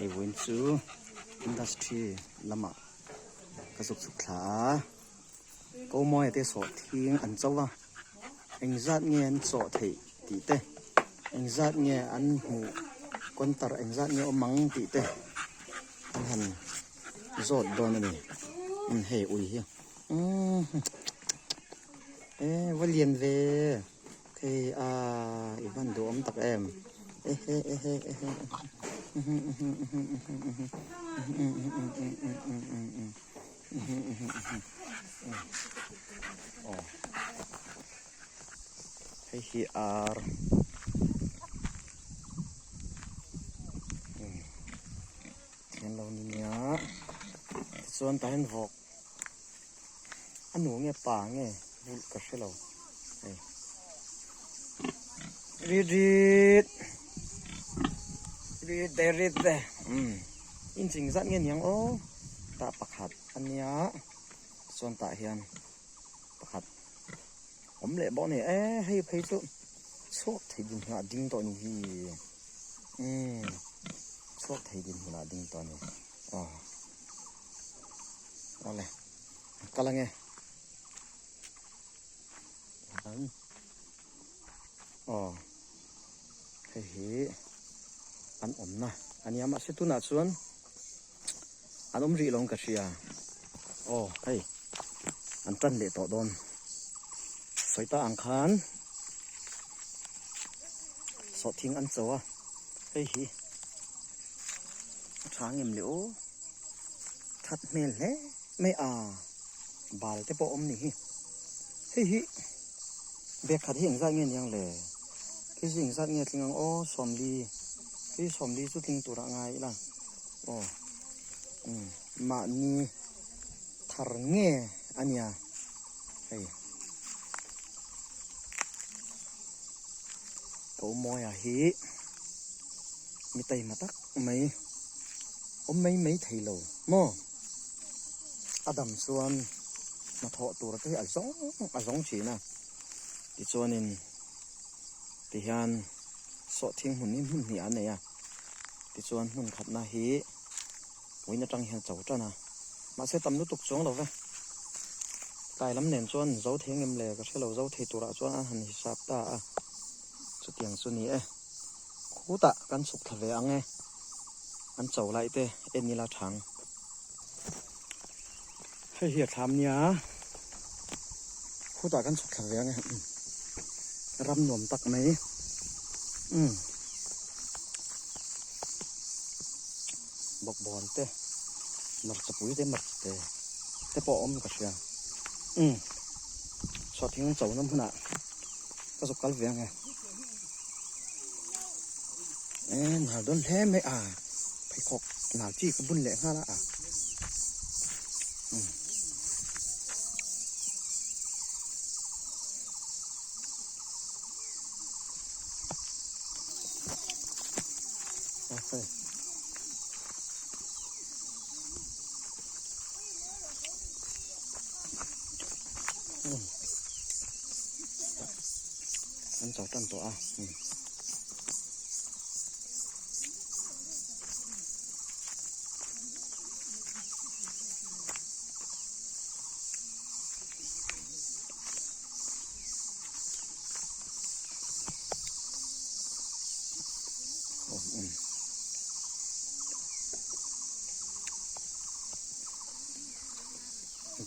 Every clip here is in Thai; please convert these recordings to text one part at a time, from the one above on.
ไอ้วินซูอินดัสทรีละมะกระสุกสุขลาก็มอยแต่สอดทิ้งอันเจ้าวะเอ็งจัดเงี้ยสอดที่ตีเตเอ็งจัดเงี้ยอันหูคนตระเอ็งจัดเงี้ยมังตีเตหันจอดโดนนี่เฮอุยเฮียว่าเรียนเวคืออีวันดูอมตักเอ็มให้ฮีอาร์เห็นเราเนี่ยส่วนแต่เห็นหกอันหนูเงี้ยป่าเงี้ยบุกกระเชลเรารีดเดอินสิงสัตเงี้ยยังโอ้ตาปักหัดอันเนี้ยส่วนตาเฮียนปักหัดผมเลยบอกเนี่ยให้ไปสุดชอบที่ดินหัวดิ้งตัวนี้ชอบที่ดินหัวดิ้งตัวนี้อ๋ออะไรกันละไงอ๋อเฮ้ยอันอมนะอันนี้มาสิตุนัดส่วนอันอมรีลงกระเชียโอ้เฮ้ยอันจันเละต่อโดนสายตาอังคารสอดทิ้งอันเจ้าเฮ้ยช้างเงียบเหลียวทัดเมลเล่ไม่บาลแต่ปอมนี่เฮ้ยเบียขัดเห็นซะเงี้ยยังเลยคือสิ่งซะเงี้ยทิ้งอ๋อสมดีคือสมดีสุดทิ้งตัวง่ายล่ะโอ้มานี่ทาร์เงี้ยอันเนี้ยเฮ้ยตัวมอยมีไตมาตักไม่ไทยเราโมอดัมส่วนมาทอตัวเราที่อาจงฉีนะที่ส่วนนึงที่ฮันสอดทิ้งหุ่นนี่หุ่นอันเนี่ยที่ส่วนหุ่นขัดนาฮีวินาจังเห็นเจ้าจ้านะมาเสตำนุตุกจงเราเว้ยกายล้ำเนินส่วนเจ้าเทียงเงิมเลยก็ใช่เราเจ้าเทตัวเราส่วนอาหารหิสับตาจุดเตียงส่วนนี้คู่ตะกันสุกทะเลอังไงอันเจ้าไรเต้นี่ละถังให้เหี้ยทำเนี่ยคู่ตะกันสุกทะเลไงรำหน่วมตักไหมบอกบอลเต้มัดจะปุ๋ยเต้มัดเต้ปอมก็เชียชอบทิ้งเจ้าน้ำผุน่ะก็สุกกัลเวียงไงหนาโดนแท้ไม่ไปขอกหนาจี้กับบุญแหลกห้าละโอเคอันเจ้าตั้งตัว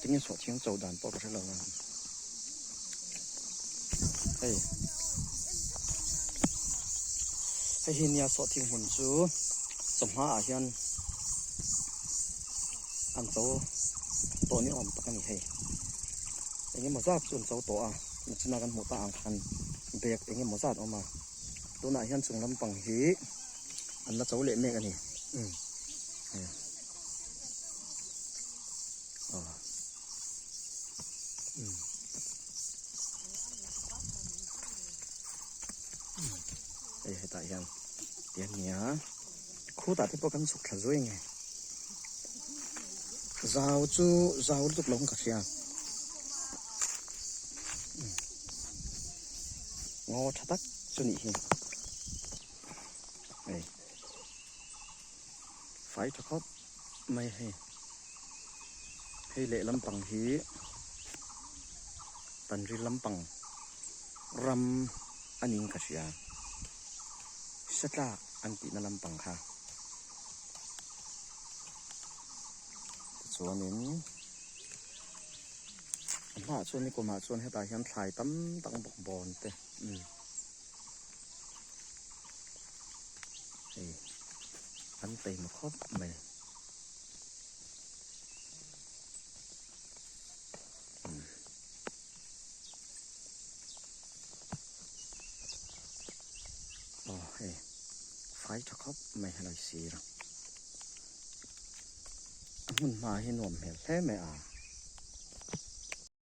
今天所听走单报不是冷啊，ให้เนี่ยสอดทิ้งหุ่นจูสมหาอาเฮียนอันโตตัวนี้อมตะกันนี่ให้อย่างนี้หมดซาบส่วนโตตัวมันจะนากันหัวตาอังคันเบียกอย่างนี้หมดซาบออกมาตัวไหนเฮียนส่งลำปังฮีอันละโตเละเมกันนี่ให้ตายยังเดี๋ยวนี้คู่ตาที่พวกกันสุกขลุ่ยไงราวตุกลงกับเชียงอทักจุนี่ phải cho khóc mày hay lệ lắm bằng hí tần ri lắm bằng ram anh in cả xia rất là anh chị nó lắm bằng ha cho nên mà cho nên cũng mà cho nên tại hiện tại tấm tặng bọc bòn thế thì anh tìm một khóc mày phải cho khóc mày hay là gì rồi anh mà hi nồm hề thế mày à